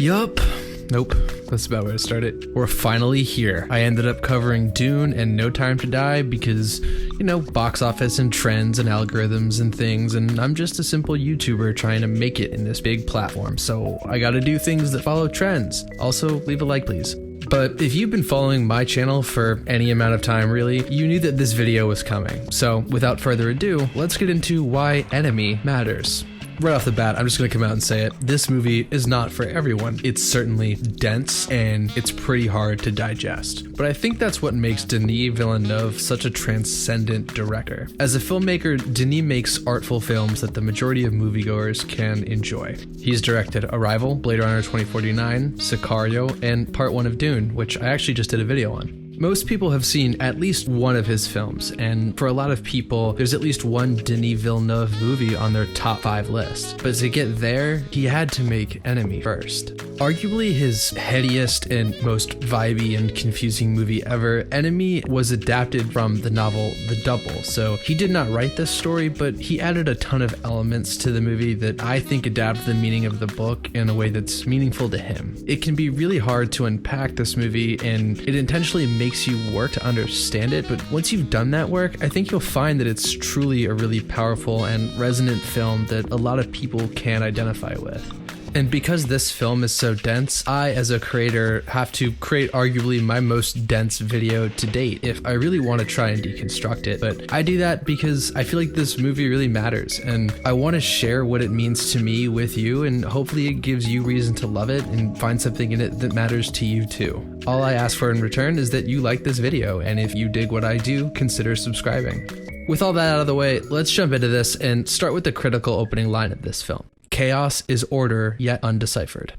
Yup. Nope. That's about where to start it. We're finally here. I ended up covering Dune and No Time to Die because, box office and trends and algorithms and things, and I'm just a simple YouTuber trying to make it in this big platform, so I gotta do things that follow trends. Also, leave a like, please. But if you've been following my channel for any amount of time, really, you knew that this video was coming. So without further ado, let's get into why enemy matters. Right off the bat, I'm just going to come out and say it. This movie is not for everyone. It's certainly dense and it's pretty hard to digest. But I think that's what makes Denis Villeneuve such a transcendent director. As a filmmaker, Denis makes artful films that the majority of moviegoers can enjoy. He's directed Arrival, Blade Runner 2049, Sicario, and Part 1 of Dune, which I actually just did a video on. Most people have seen at least one of his films, and for a lot of people, there's at least one Denis Villeneuve movie on their top 5 list. But to get there, he had to make Enemy first. Arguably his headiest and most vibey and confusing movie ever, Enemy was adapted from the novel The Double, so he did not write this story, but he added a ton of elements to the movie that I think adapt the meaning of the book in a way that's meaningful to him. It can be really hard to unpack this movie, and it intentionally makes you work to understand it, but once you've done that work, I think you'll find that it's truly a really powerful and resonant film that a lot of people can identify with. And because this film is so dense, I, as a creator, have to create arguably my most dense video to date if I really want to try and deconstruct it. But I do that because I feel like this movie really matters, and I want to share what it means to me with you, and hopefully it gives you reason to love it and find something in it that matters to you too. All I ask for in return is that you like this video, and if you dig what I do, consider subscribing. With all that out of the way, let's jump into this and start with the critical opening line of this film. Chaos is order, yet undeciphered.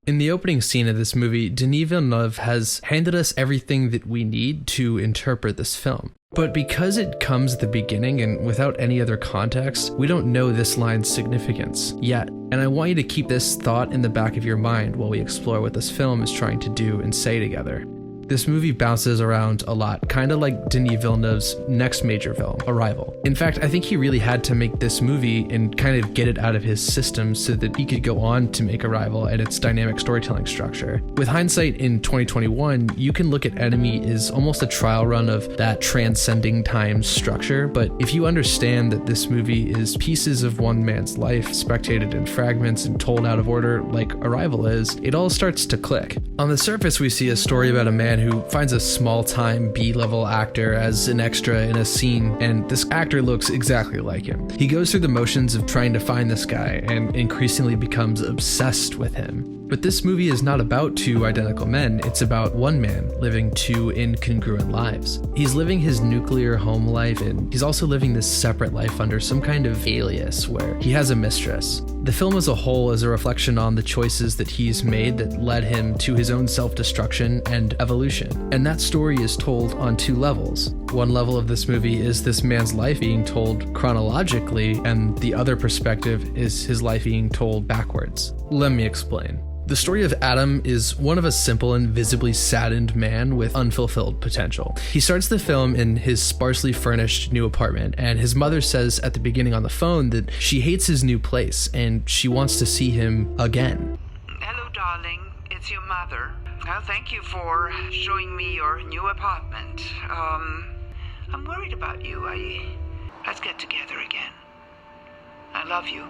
In the opening scene of this movie, Denis Villeneuve has handed us everything that we need to interpret this film. But because it comes at the beginning and without any other context, we don't know this line's significance yet. And I want you to keep this thought in the back of your mind while we explore what this film is trying to do and say together. This movie bounces around a lot, kind of like Denis Villeneuve's next major film, Arrival. In fact, I think he really had to make this movie and kind of get it out of his system so that he could go on to make Arrival and its dynamic storytelling structure. With hindsight in 2021, you can look at Enemy as almost a trial run of that transcending time structure, but if you understand that this movie is pieces of one man's life spectated in fragments and told out of order like Arrival is, it all starts to click. On the surface, we see a story about a man who finds a small-time B-level actor as an extra in a scene, and this actor looks exactly like him. He goes through the motions of trying to find this guy and increasingly becomes obsessed with him. But this movie is not about two identical men, it's about one man living two incongruent lives. He's living his nuclear home life, and he's also living this separate life under some kind of alias where he has a mistress. The film as a whole is a reflection on the choices that he's made that led him to his own self-destruction and evolution. And that story is told on two levels. One level of this movie is this man's life being told chronologically, and the other perspective is his life being told backwards. Let me explain. The story of Adam is one of a simple and visibly saddened man with unfulfilled potential. He starts the film in his sparsely furnished new apartment, and his mother says at the beginning on the phone that she hates his new place and she wants to see him again. Hello, darling. It's your mother. Well, thank you for showing me your new apartment. I'm worried about you. Let's get together again. I love you.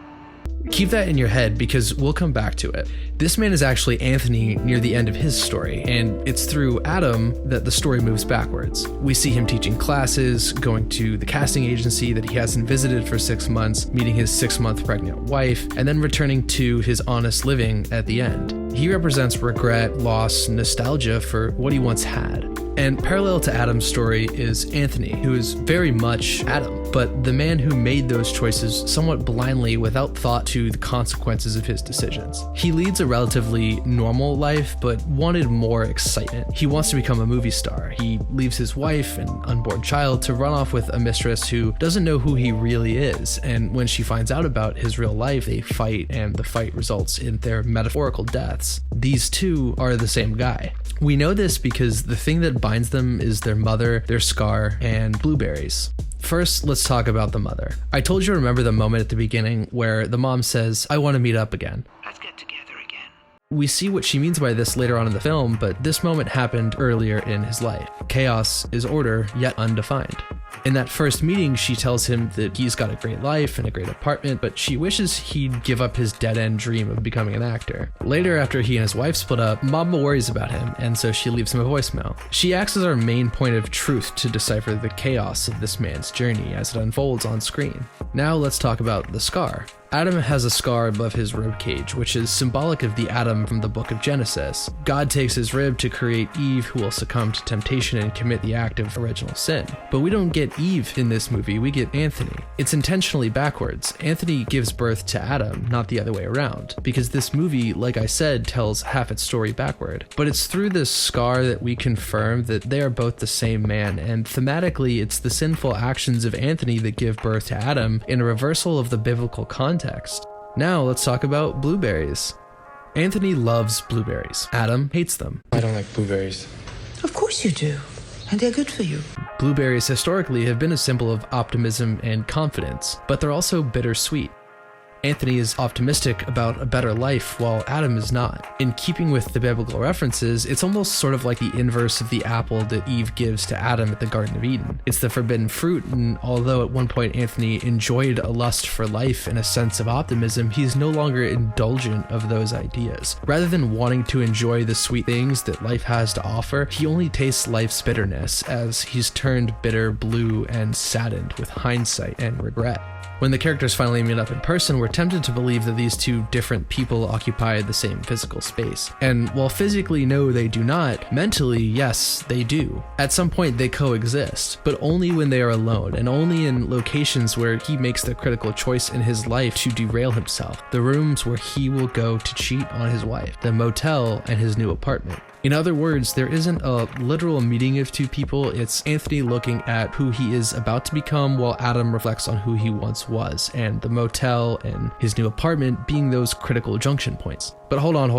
Keep that in your head because we'll come back to it. This man is actually Anthony near the end of his story, and it's through Adam that the story moves backwards. We see him teaching classes, going to the casting agency that he hasn't visited for 6 months, meeting his 6-month pregnant wife, and then returning to his honest living at the end. He represents regret, loss, nostalgia for what he once had. And parallel to Adam's story is Anthony, who is very much Adam, but the man who made those choices somewhat blindly without thought to the consequences of his decisions. He leads a relatively normal life, but wanted more excitement. He wants to become a movie star. He leaves his wife and unborn child to run off with a mistress who doesn't know who he really is, and when she finds out about his real life, they fight, and the fight results in their metaphorical deaths. These two are the same guy. We know this because the thing that binds them is their mother, their scar, and Blueberries. First, let's talk about the mother. I told you to remember the moment at the beginning where the mom says, "I want to meet up again." Let's get together again. We see what she means by this later on in the film, but this moment happened earlier in his life. Chaos is order, yet undefined. In that first meeting, she tells him that he's got a great life and a great apartment, but she wishes he'd give up his dead-end dream of becoming an actor. Later, after he and his wife split up, Mama worries about him, and so she leaves him a voicemail. She acts as our main point of truth to decipher the chaos of this man's journey as it unfolds on screen. Now let's talk about the scar. Adam has a scar above his rib cage, which is symbolic of the Adam from the book of Genesis. God takes his rib to create Eve, who will succumb to temptation and commit the act of original sin. But we don't get Eve in this movie, we get Anthony. It's intentionally backwards. Anthony gives birth to Adam, not the other way around, because this movie, like I said, tells half its story backward. But it's through this scar that we confirm that they are both the same man, and thematically, it's the sinful actions of Anthony that give birth to Adam in a reversal of the biblical context. Now let's talk about blueberries. Anthony loves blueberries. Adam hates them. I don't like blueberries. Of course you do. And they're good for you. Blueberries historically have been a symbol of optimism and confidence, but they're also bittersweet. Anthony is optimistic about a better life, while Adam is not. In keeping with the biblical references, it's almost sort of like the inverse of the apple that Eve gives to Adam at the Garden of Eden. It's the forbidden fruit, and although at one point Anthony enjoyed a lust for life and a sense of optimism, he's no longer indulgent of those ideas. Rather than wanting to enjoy the sweet things that life has to offer, he only tastes life's bitterness as he's turned bitter blue and saddened with hindsight and regret. When the characters finally meet up in person, we're tempted to believe that these two different people occupy the same physical space. And while physically, no, they do not, mentally, yes, they do. At some point, they coexist, but only when they are alone, and only in locations where he makes the critical choice in his life to derail himself. The rooms where he will go to cheat on his wife, the motel, and his new apartment. In other words, there isn't a literal meeting of two people, it's Anthony looking at who he is about to become while Adam reflects on who he once was, and the motel and his new apartment being those critical junction points. But hold on.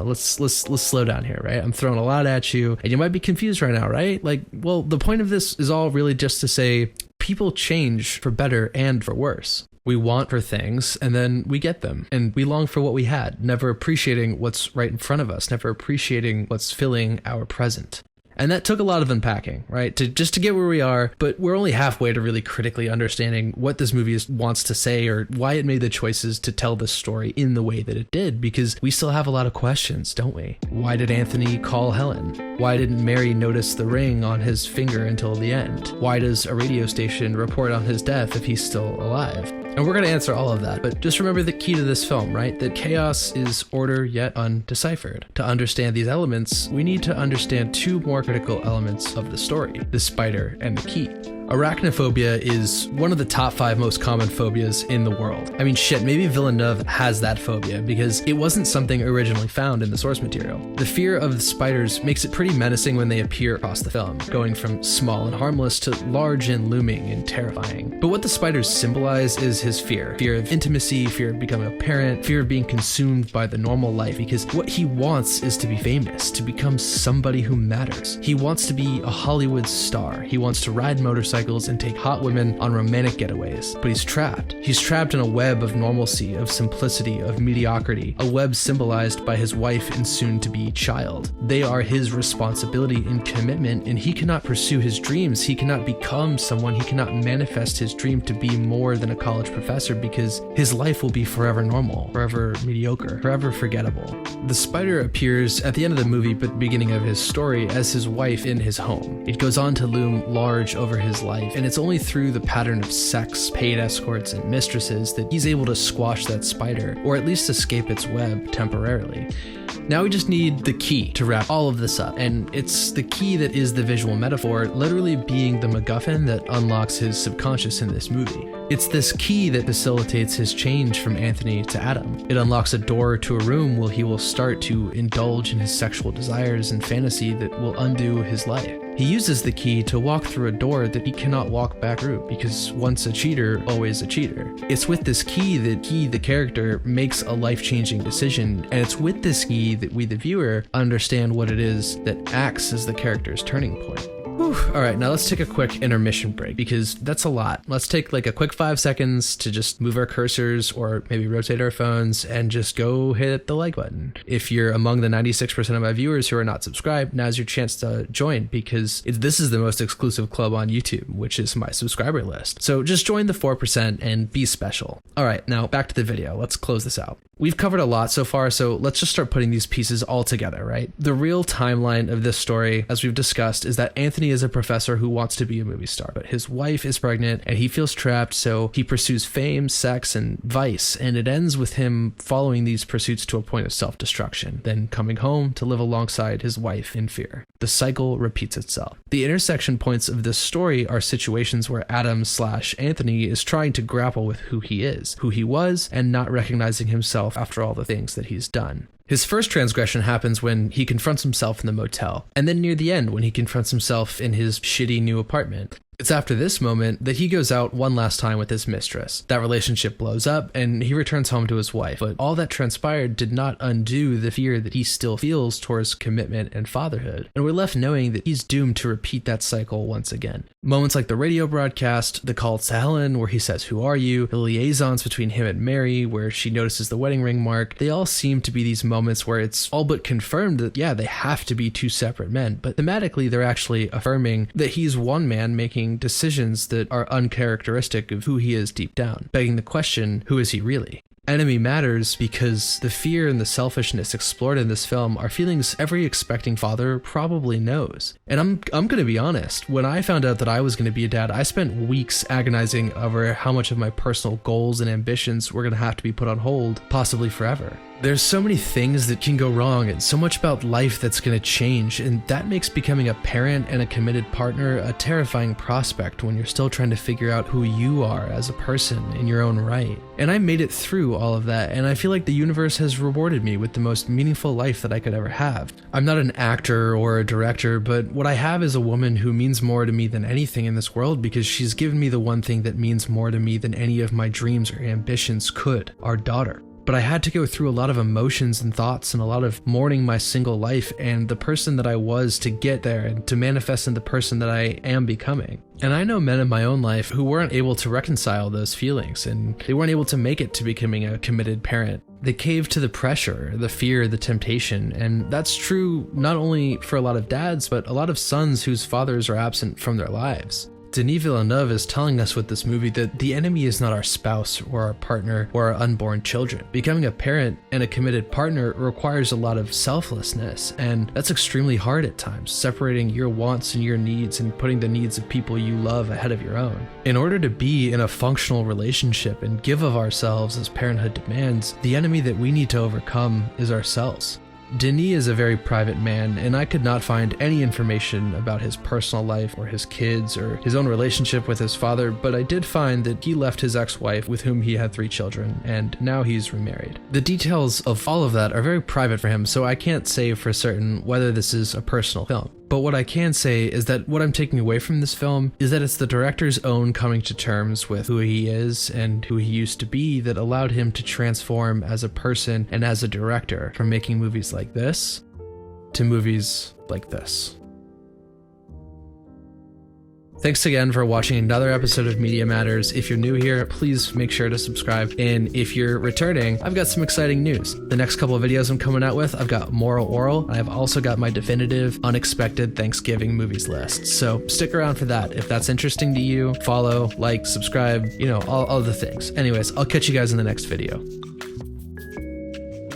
Let's slow down here, right? I'm throwing a lot at you, and you might be confused right now, right? Well, the point of this is all really just to say people change for better and for worse. We want for things, and then we get them, and we long for what we had, never appreciating what's right in front of us, never appreciating what's filling our present. And that took a lot of unpacking, right? To get where we are, but we're only halfway to really critically understanding what this movie wants to say or why it made the choices to tell this story in the way that it did, because we still have a lot of questions, don't we? Why did Anthony call Helen? Why didn't Mary notice the ring on his finger until the end? Why does a radio station report on his death if he's still alive? And we're going to answer all of that, but just remember the key to this film, right? That chaos is order yet undeciphered. To understand these elements, we need to understand two more critical elements of the story, the spider and the key. Arachnophobia is one of the top 5 most common phobias in the world. I mean, shit, maybe Villeneuve has that phobia because it wasn't something originally found in the source material. The fear of the spiders makes it pretty menacing when they appear across the film, going from small and harmless to large and looming and terrifying. But what the spiders symbolize is his fear. Fear of intimacy, fear of becoming a parent, fear of being consumed by the normal life, because what he wants is to be famous, to become somebody who matters. He wants to be a Hollywood star. He wants to ride motorcycles and take hot women on romantic getaways. But he's trapped. He's trapped in a web of normalcy, of simplicity, of mediocrity, a web symbolized by his wife and soon-to-be child. They are his responsibility and commitment, and he cannot pursue his dreams. He cannot become someone. He cannot manifest his dream to be more than a college professor because his life will be forever normal, forever mediocre, forever forgettable. The spider appears at the end of the movie but the beginning of his story as his wife in his home. It goes on to loom large over his life, and it's only through the pattern of sex, paid escorts, and mistresses that he's able to squash that spider, or at least escape its web temporarily. Now we just need the key to wrap all of this up, and it's the key that is the visual metaphor, literally being the MacGuffin that unlocks his subconscious in this movie. It's this key that facilitates his change from Anthony to Adam. It unlocks a door to a room where he will start to indulge in his sexual desires and fantasy that will undo his life. He uses the key to walk through a door that he cannot walk back through, because once a cheater, always a cheater. It's with this key that he, the character, makes a life-changing decision, and it's with this key that we, the viewer, understand what it is that acts as the character's turning point. Whew. All right, now let's take a quick intermission break because that's a lot. Let's take like a quick 5 seconds to just move our cursors or maybe rotate our phones and just go hit the like button. If you're among the 96% of my viewers who are not subscribed, now's your chance to join because this is the most exclusive club on YouTube, which is my subscriber list. So just join the 4% and be special. All right, now back to the video. Let's close this out. We've covered a lot so far, so let's just start putting these pieces all together, right? The real timeline of this story, as we've discussed, is that Anthony is a professor who wants to be a movie star, but his wife is pregnant and he feels trapped, so he pursues fame, sex, and vice, and it ends with him following these pursuits to a point of self-destruction, then coming home to live alongside his wife in fear. The cycle repeats itself. The intersection points of this story are situations where Adam/Anthony is trying to grapple with who he is, who he was, and not recognizing himself after all the things that he's done. His first transgression happens when he confronts himself in the motel, and then near the end when he confronts himself in his shitty new apartment. It's after this moment that he goes out one last time with his mistress. That relationship blows up and he returns home to his wife, but all that transpired did not undo the fear that he still feels towards commitment and fatherhood. And we're left knowing that he's doomed to repeat that cycle once again. Moments like the radio broadcast, the call to Helen where he says, "Who are you?" The liaisons between him and Mary where she notices the wedding ring mark, they all seem to be these moments where it's all but confirmed that, yeah, they have to be two separate men, but thematically they're actually affirming that he's one man making decisions that are uncharacteristic of who he is deep down, begging the question, who is he really? Enemy matters because the fear and the selfishness explored in this film are feelings every expecting father probably knows. And I'm going to be honest, when I found out that I was going to be a dad, I spent weeks agonizing over how much of my personal goals and ambitions were going to have to be put on hold, possibly forever. There's so many things that can go wrong and so much about life that's going to change, and that makes becoming a parent and a committed partner a terrifying prospect when you're still trying to figure out who you are as a person in your own right. And I made it through all of that, and I feel like the universe has rewarded me with the most meaningful life that I could ever have. I'm not an actor or a director, but what I have is a woman who means more to me than anything in this world because she's given me the one thing that means more to me than any of my dreams or ambitions could, our daughter. But I had to go through a lot of emotions and thoughts and a lot of mourning my single life and the person that I was to get there and to manifest in the person that I am becoming. And I know men in my own life who weren't able to reconcile those feelings and they weren't able to make it to becoming a committed parent. They caved to the pressure, the fear, the temptation, and that's true not only for a lot of dads, but a lot of sons whose fathers are absent from their lives. Denis Villeneuve is telling us with this movie that the enemy is not our spouse or our partner or our unborn children. Becoming a parent and a committed partner requires a lot of selflessness, and that's extremely hard at times, separating your wants and your needs and putting the needs of people you love ahead of your own. In order to be in a functional relationship and give of ourselves as parenthood demands, the enemy that we need to overcome is ourselves. Denis is a very private man, and I could not find any information about his personal life or his kids or his own relationship with his father, but I did find that he left his ex-wife with whom he had 3 children, and now he's remarried. The details of all of that are very private for him, so I can't say for certain whether this is a personal film. But what I can say is that what I'm taking away from this film is that it's the director's own coming to terms with who he is and who he used to be that allowed him to transform as a person and as a director from making movies like this to movies like this. Thanks again for watching another episode of Media Matters. If you're new here, please make sure to subscribe. And if you're returning, I've got some exciting news. The next couple of videos I'm coming out with, I've got Moral Oral, and I've also got my definitive unexpected Thanksgiving movies list. So stick around for that. If that's interesting to you, follow, like, subscribe, you know, all the things. Anyways, I'll catch you guys in the next video.